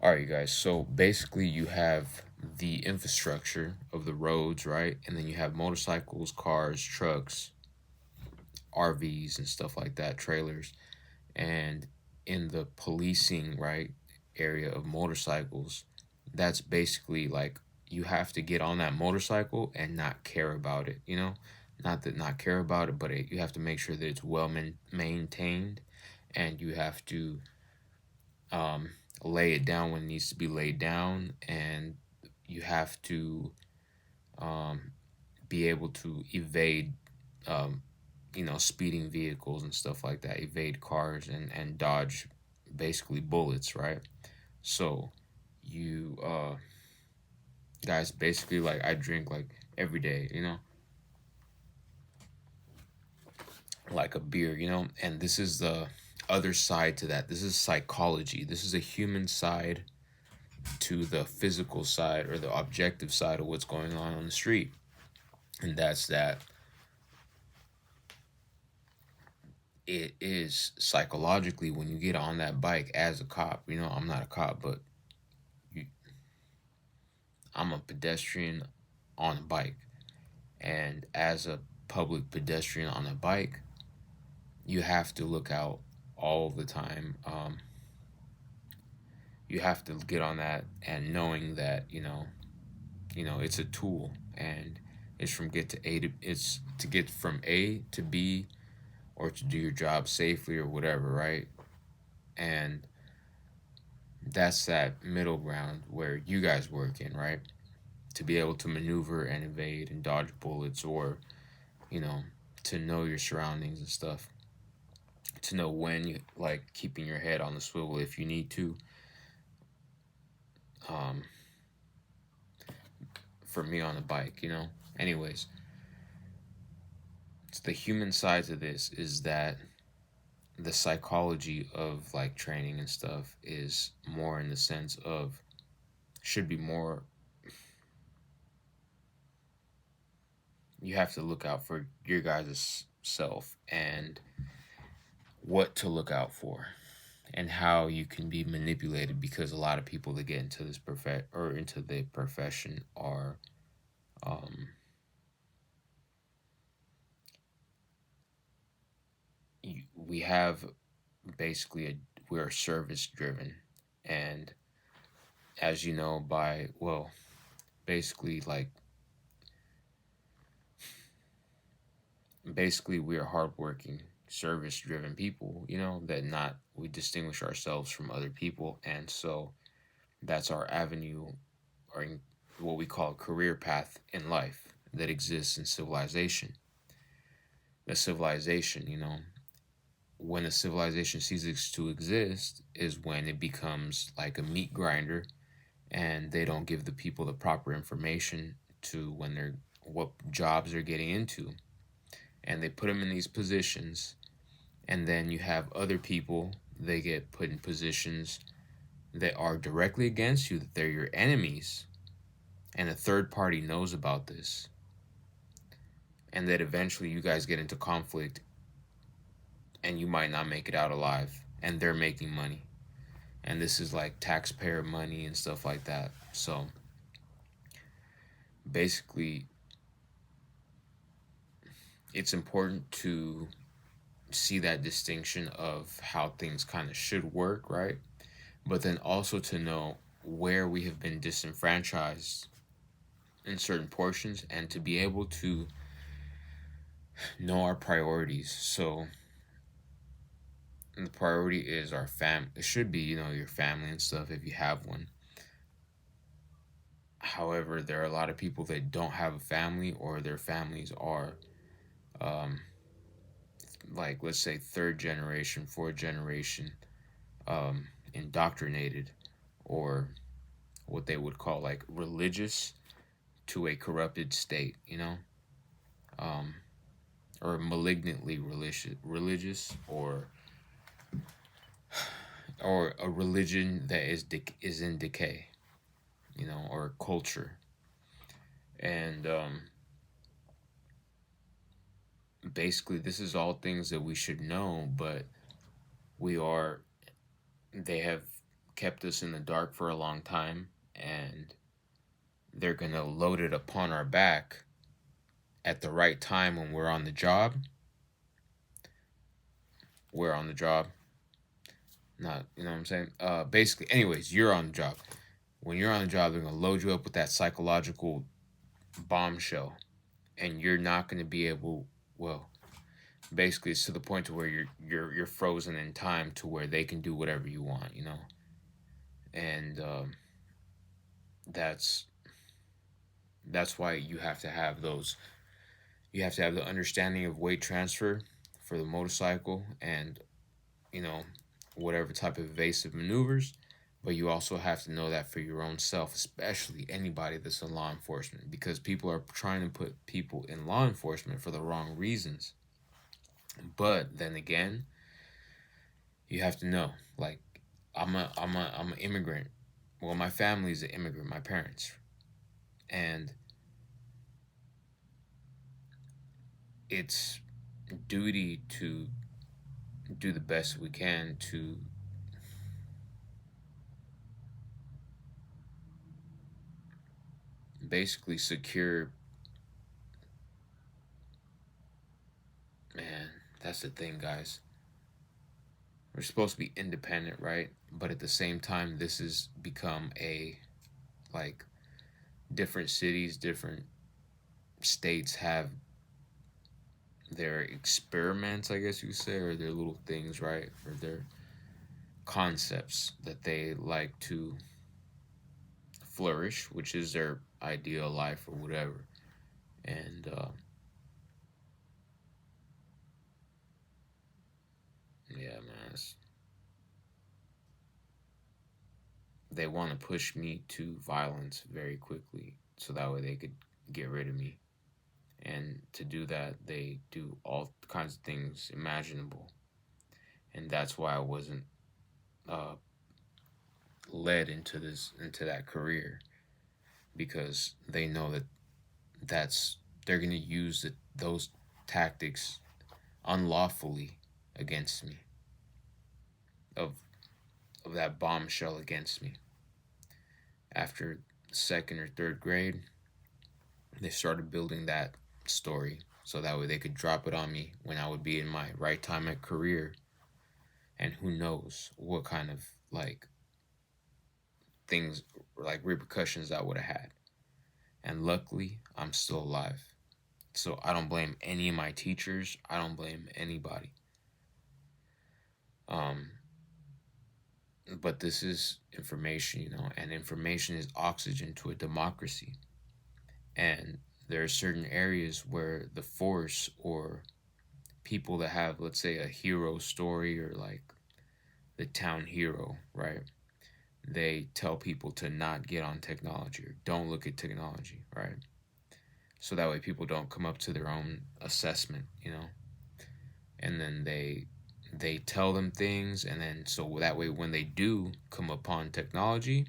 All right, you guys. So basically, you have the infrastructure of the roads, right? And then you have motorcycles, cars, trucks, RVs, and stuff like that, trailers. And in the policing, right, area of motorcycles, that's basically like you have to get on that motorcycle and not care about it, you know? Not that not care about it, but you have to make sure that it's well maintained, and you have to um, lay it down when it needs to be laid down, and you have to um, be able to evade, um, speeding vehicles and stuff like that, evade cars and dodge basically bullets, right? So you guys basically like I drink like every day, like a beer, and this is the other side to that. This is psychology. This is a human side to the physical side or the objective side of what's going on the street. And that's that it is psychologically when you get on that bike as a cop, I'm not a cop, but you, I'm a pedestrian on a bike. And as a public pedestrian on a bike, you have to look out all the time. You have to get on that and knowing that, it's a tool, and it's to get from A to B, or to do your job safely or whatever, right? And that's that middle ground where you guys work in, right? To be able to maneuver and evade and dodge bullets, or, you know, to know your surroundings and stuff. To know when you like keeping your head on the swivel if you need to. Um, for me on a bike, Anyways, it's the human side to this is that the psychology of like training and stuff is more in the sense of should be more. You have to look out for your guys' self and what to look out for and how you can be manipulated, because a lot of people that get into this into the profession are um we have basically we're service driven, and as you know, by well, basically like basically we are hardworking service driven people, that not we distinguish ourselves from other people, and so that's our avenue, or what we call a career path in life that exists in civilization. The civilization, when a civilization ceases to exist is when it becomes like a meat grinder, and they don't give the people the proper information to when they're what jobs they're getting into, and they put them in these positions, and then you have other people, they get put in positions that are directly against you, that they're your enemies, and a third party knows about this, and that eventually you guys get into conflict, and you might not make it out alive, and they're making money, and this is like taxpayer money and stuff like that. So basically, it's important to see that distinction of how things kind of should work, right? But then also to know where we have been disenfranchised in certain portions, and to be able to know our priorities. So the priority is our it should be, your family and stuff if you have one. However, there are a lot of people that don't have a family, or their families are um, like, let's say, third generation, fourth generation, indoctrinated, or what they would call like religious to a corrupted state, um, or malignantly religious, or a religion that is in decay, or culture. And basically, this is all things that we should know, but we are they have kept us in the dark for a long time, and they're going to load it upon our back at the right time when we're on the job. We're on the job. Not, you know what I'm saying? Basically, anyways, you're on the job. When you're on the job, they're going to load you up with that psychological bombshell, and you're not going to be able, well, basically it's to the point to where you're frozen in time to where they can do whatever you want, you know. And that's why you have to have the understanding of weight transfer for the motorcycle, and you know, whatever type of evasive maneuvers. But you also have to know that for your own self, especially anybody that's in law enforcement, because people are trying to put people in law enforcement for the wrong reasons. But then again, you have to know, like, I'm an immigrant. Well, my family's an immigrant, my parents, and it's duty to do the best we can to basically secure. Man, that's the thing, guys. We're supposed to be independent, right? But at the same time, this has become a, like, different cities, different states have their experiments, I guess you say, or their little things, right? Or their concepts that they like to flourish, which is their ideal life or whatever. And yeah, man, they want to push me to violence very quickly so that way they could get rid of me. And to do that, they do all kinds of things imaginable. And that's why I wasn't uh, led into that career, because they know that that's they're gonna use those tactics unlawfully against me, of that bombshell against me. After second or third grade, they started building that story so that way they could drop it on me when I would be in my right time at career, and who knows what kind of, like, things, like repercussions I would have had. And luckily, I'm still alive. So I don't blame any of my teachers. I don't blame anybody. Um, but this is information, you know, and information is oxygen to a democracy. And there are certain areas where the force, or people that have, let's say, a hero story, or like the town hero, right? They tell people to not get on technology or don't look at technology, right? So that way people don't come up to their own assessment, you know. And then they tell them things, and then so that way when they do come upon technology,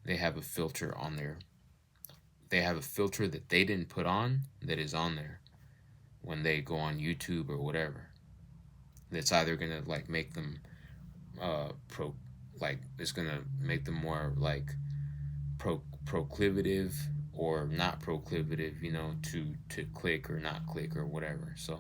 they have a filter on their they have a filter that they didn't put on that is on there when they go on YouTube or whatever. That's either gonna, like, make them pro like it's gonna make them more, like, proclivative or not proclivative, you know, to click or not click or whatever. So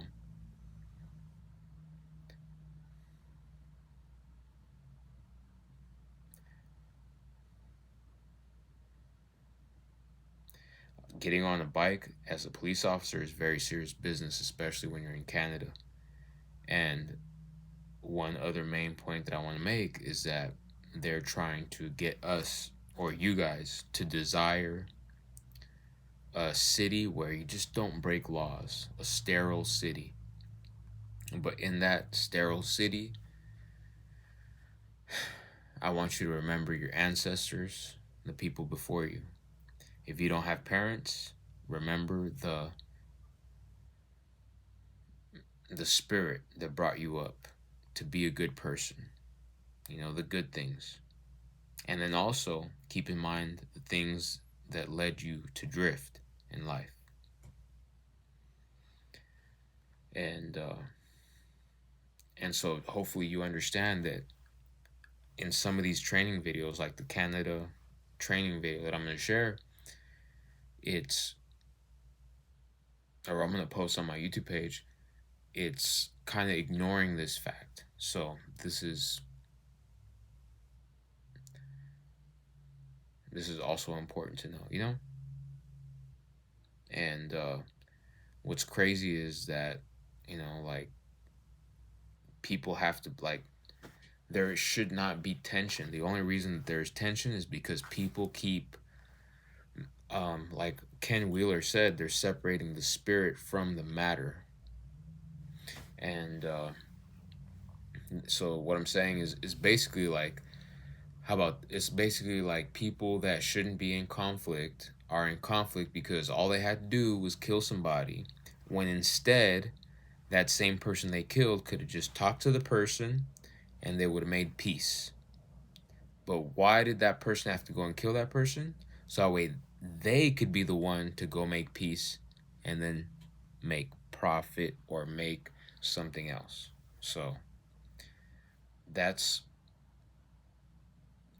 getting on a bike as a police officer is very serious business, especially when you're in Canada. And one other main point that I want to make is that they're trying to get us, or you guys, to desire a city where you just don't break laws, a sterile city. But in that sterile city, I want you to remember your ancestors, the people before you. If you don't have parents, remember the spirit that brought you up to be a good person. You know, the good things. And then also keep in mind the things that led you to drift in life. And so hopefully you understand that in some of these training videos, like the Canada training video that I'm going to share, it's, or I'm going to post on my YouTube page, it's kind of ignoring this fact. So this is also important to know, you know? And what's crazy is that, you know, like, people have to, like, there should not be tension. The only reason that there's tension is because people keep, like Ken Wheeler said, they're separating the spirit from the matter. And so what I'm saying is basically like, how about, it's basically like people that shouldn't be in conflict are in conflict because all they had to do was kill somebody, when instead that same person they killed could have just talked to the person and they would have made peace. But why did that person have to go and kill that person? So that way they could be the one to go make peace and then make profit or make something else. So that's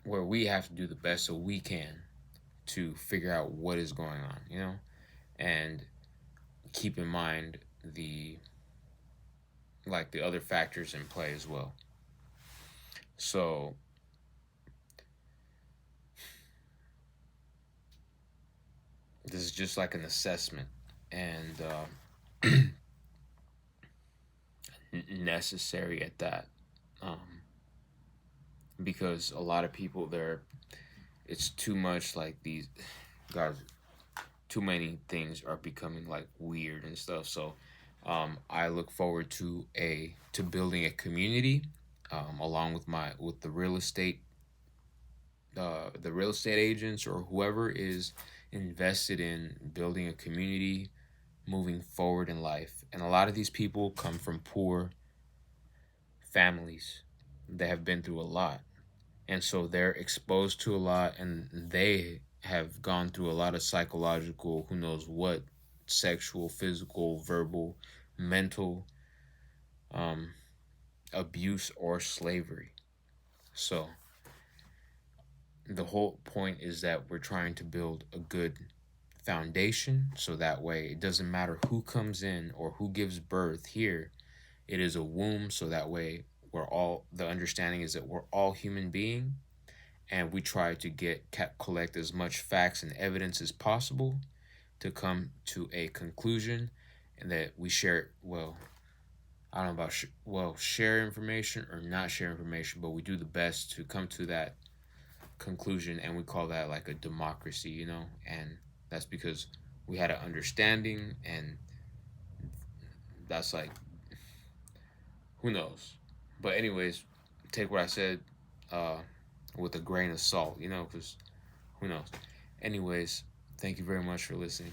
where we have to do the best so we can to figure out what is going on, you know? And keep in mind the, like, the other factors in play as well. So this is just like an assessment, and necessary at that, um, because a lot of people there, it's too much, like, these guys, too many things are becoming like weird and stuff. So I look forward to building a community, along with the real estate agents or whoever is invested in building a community moving forward in life. And a lot of these people come from poor families. They have been through a lot. And so they're exposed to a lot, and they have gone through a lot of psychological, who knows what, sexual, physical, verbal, mental, um, abuse or slavery. So the whole point is that we're trying to build a good foundation, so that way it doesn't matter who comes in or who gives birth here. It is a womb, so that way the understanding is that we're all human being, and we try to collect as much facts and evidence as possible to come to a conclusion, and that we share, well, I don't know about share information or not share information, but we do the best to come to that conclusion, and we call that like a democracy, you know? And that's because we had an understanding, and that's like, who knows? But anyways, take what I said uh, with a grain of salt, you know, because who knows? Anyways, thank you very much for listening.